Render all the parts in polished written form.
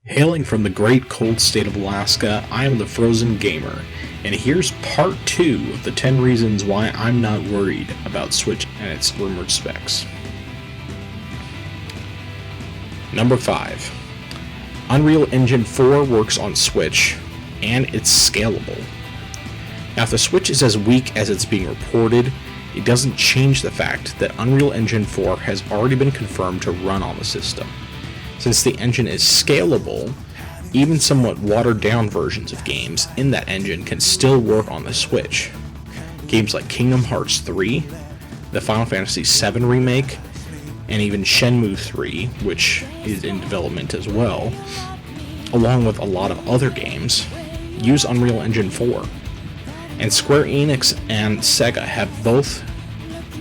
Hailing from the great cold state of Alaska, I am the Frozen Gamer, and here's part 2 of the 10 reasons why I'm not worried about Switch and its rumored specs. Number 5. Unreal Engine 4 works on Switch, and it's scalable. Now, if the Switch is as weak as it's being reported, it doesn't change the fact that Unreal Engine 4 has already been confirmed to run on the system. Since the engine is scalable, even somewhat watered-down versions of games in that engine can still work on the Switch. Games like Kingdom Hearts 3, the Final Fantasy VII Remake, and even Shenmue 3, which is in development as well, along with a lot of other games, use Unreal Engine 4. And Square Enix and Sega have both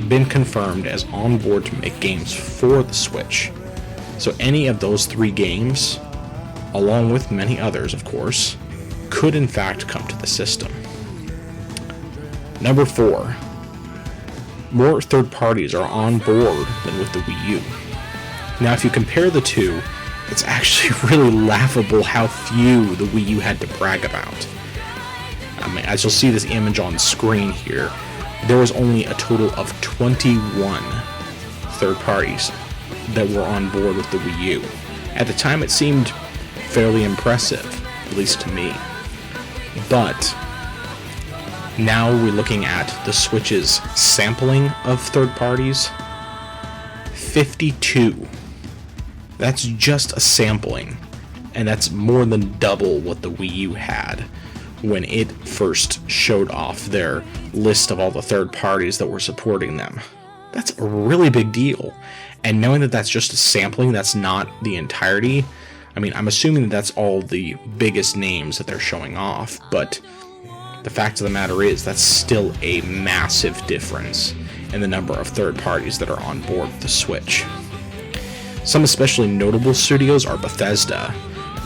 been confirmed as on board to make games for the Switch. So any of those 3 games, along with many others of course, could in fact come to the system. Number 4. More third parties are on board than with the Wii U. Now if you compare the two, it's actually really laughable how few the Wii U had to brag about. As you'll see this image on screen here, there was only a total of 21 third parties that were on board with the Wii U. At the time it seemed fairly impressive, at least to me. But now we're looking at the Switch's sampling of third parties. 52. That's just a sampling, and that's more than double what the Wii U had when it first showed off their list of all the third parties that were supporting them. That's a really big deal. And knowing that that's just a sampling, that's not the entirety, I'm assuming that that's all the biggest names that they're showing off, but the fact of the matter is that's still a massive difference in the number of third parties that are on board with the Switch. Some especially notable studios are Bethesda,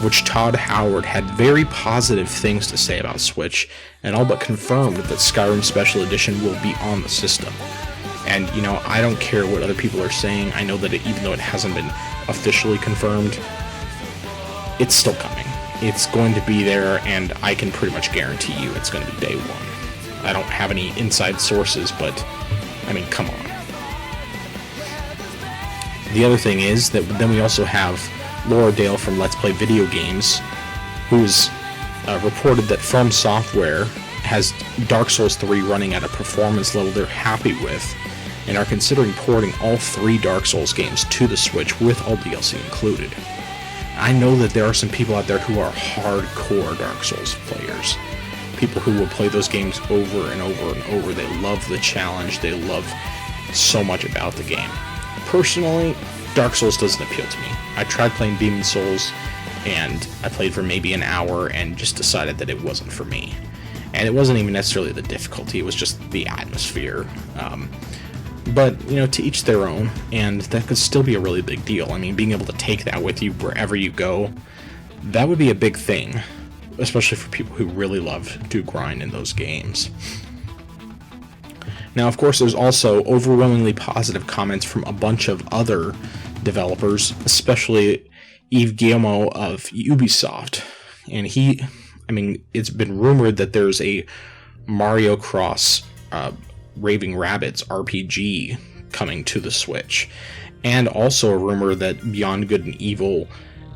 which Todd Howard had very positive things to say about Switch, and all but confirmed that Skyrim Special Edition will be on the system. And, I don't care what other people are saying. I know that even though it hasn't been officially confirmed, it's still coming. It's going to be there, and I can pretty much guarantee you it's going to be day one. I don't have any inside sources, but, come on. The other thing is that then we also have Laura Dale from Let's Play Video Games, who's reported that From Software has Dark Souls 3 running at a performance level they're happy with, and are considering porting all 3 Dark Souls games to the Switch with all DLC included. I know that there are some people out there who are hardcore Dark Souls players. People who will play those games over and over and over. They love the challenge. They love so much about the game. Personally, Dark Souls doesn't appeal to me. I tried playing Demon's Souls, and I played for maybe an hour and just decided that it wasn't for me. And it wasn't even necessarily the difficulty, it was just the atmosphere. But, to each their own, and that could still be a really big deal. Being able to take that with you wherever you go, that would be a big thing, especially for people who really love to grind in those games. Now, of course, there's also overwhelmingly positive comments from a bunch of other developers, especially Yves Guillemot of Ubisoft. And it's been rumored that there's a Mario Cross Raving Rabbids RPG coming to the Switch. And also a rumor that Beyond Good and Evil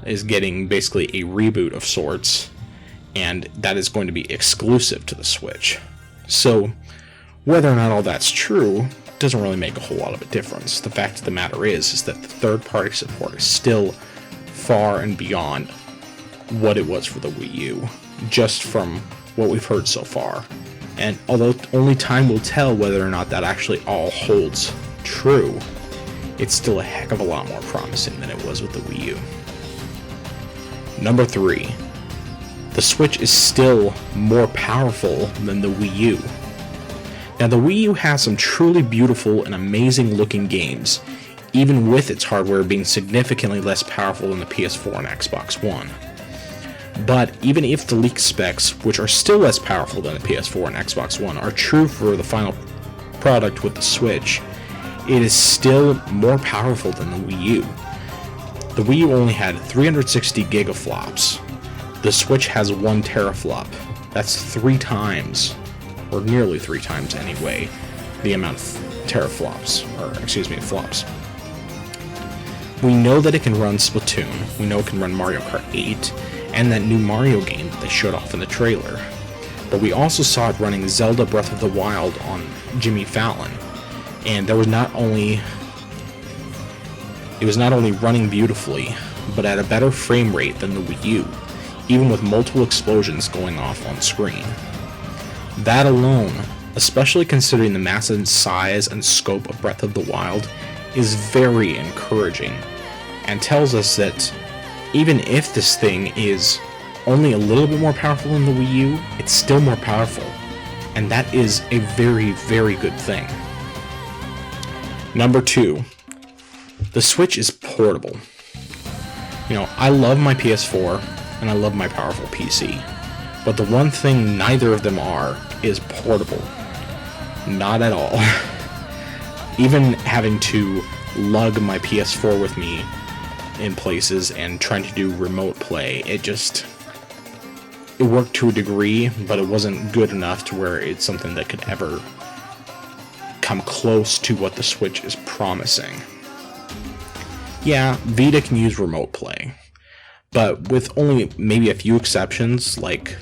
is getting basically a reboot of sorts, and that is going to be exclusive to the Switch. So, whether or not all that's true doesn't really make a whole lot of a difference. The fact of the matter is that the third-party support is still far and beyond what it was for the Wii U, just from what we've heard so far. And although only time will tell whether or not that actually all holds true, it's still a heck of a lot more promising than it was with the Wii U. Number 3. The Switch is still more powerful than the Wii U. Now, the Wii U has some truly beautiful and amazing looking games, even with its hardware being significantly less powerful than the PS4 and Xbox One. But even if the leaked specs, which are still less powerful than the PS4 and Xbox One, are true for the final product with the Switch, it is still more powerful than the Wii U. The Wii U only had 360 gigaflops. The Switch has 1 teraflop. That's 3 times, or nearly 3 times anyway, the amount of teraflops, flops. We know that it can run Splatoon, we know it can run Mario Kart 8, and that new Mario game that they showed off in the trailer. But we also saw it running Zelda Breath of the Wild on Jimmy Fallon, and it was not only running beautifully, but at a better frame rate than the Wii U, even with multiple explosions going off on screen. That alone, especially considering the massive size and scope of Breath of the Wild, is very encouraging, and tells us that even if this thing is only a little bit more powerful than the Wii U, it's still more powerful, and that is a very, very good thing. Number 2, the Switch is portable. I love my PS4, and I love my powerful PC, but the one thing neither of them are is portable. Not at all. Even having to lug my PS4 with me in places and trying to do remote play, it worked to a degree, but it wasn't good enough to where it's something that could ever come close to what the Switch is promising. Yeah, Vita can use remote play, but with only maybe a few exceptions, like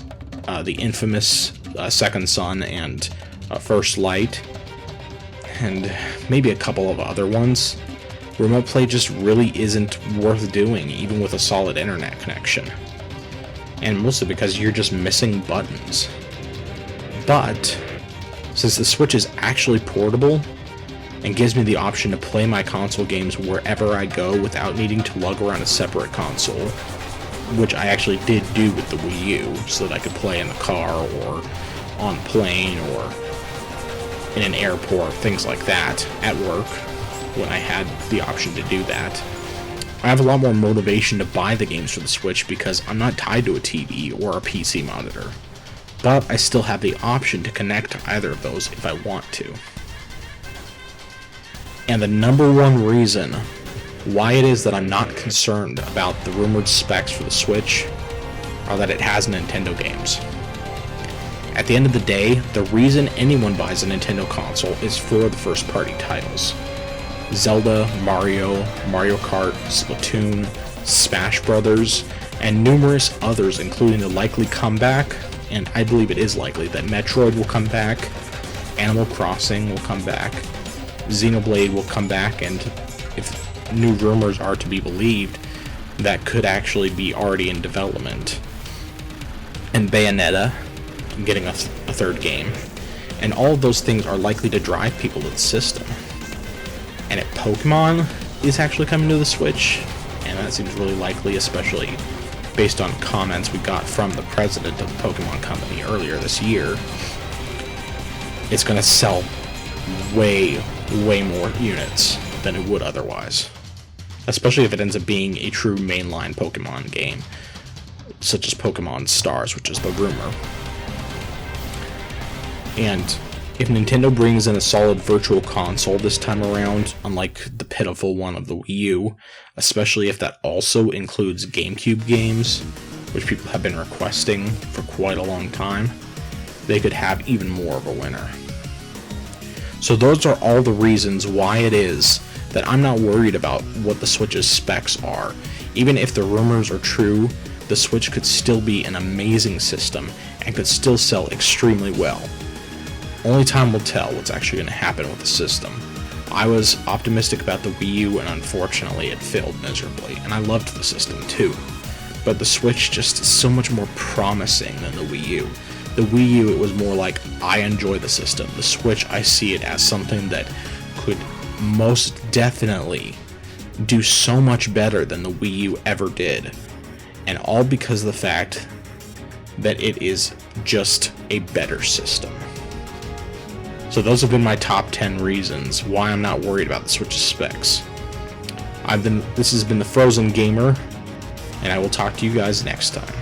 the infamous Second Son and First Light, and maybe a couple of other ones, remote play just really isn't worth doing, even with a solid internet connection. And mostly because you're just missing buttons. But since the Switch is actually portable and gives me the option to play my console games wherever I go without needing to lug around a separate console, which I actually did do with the Wii U, so that I could play in the car or on a plane or in an airport, things like that, at work, when I had the option to do that. I have a lot more motivation to buy the games for the Switch because I'm not tied to a TV or a PC monitor, but I still have the option to connect to either of those if I want to. And the number one reason why it is that I'm not concerned about the rumored specs for the Switch are that it has Nintendo games. At the end of the day, the reason anyone buys a Nintendo console is for the first-party titles. Zelda, Mario, Mario Kart, Splatoon, Smash Brothers, and numerous others, including the likely comeback, and I believe it is likely, that Metroid will come back, Animal Crossing will come back, Xenoblade will come back, and if new rumors are to be believed, that could actually be already in development. And Bayonetta, getting a third game. And all of those things are likely to drive people to the system. And if Pokemon is actually coming to the Switch, and that seems really likely, especially based on comments we got from the president of the Pokemon Company earlier this year, it's going to sell way more units than it would otherwise. Especially if it ends up being a true mainline Pokemon game, such as Pokemon Stars, which is the rumor. And if Nintendo brings in a solid virtual console this time around, unlike the pitiful one of the Wii U, especially if that also includes GameCube games, which people have been requesting for quite a long time, they could have even more of a winner. So those are all the reasons why it is that I'm not worried about what the Switch's specs are. Even if the rumors are true, the Switch could still be an amazing system and could still sell extremely well. Only time will tell what's actually going to happen with the system. I was optimistic about the Wii U, and unfortunately it failed miserably, and I loved the system too. But the Switch just is so much more promising than the Wii U. The Wii U, it was more like, I enjoy the system. The Switch, I see it as something that could most definitely do so much better than the Wii U ever did. And all because of the fact that it is just a better system. So those have been my top 10 reasons why I'm not worried about the Switch's specs. This has been the Frozen Gamer, and I will talk to you guys next time.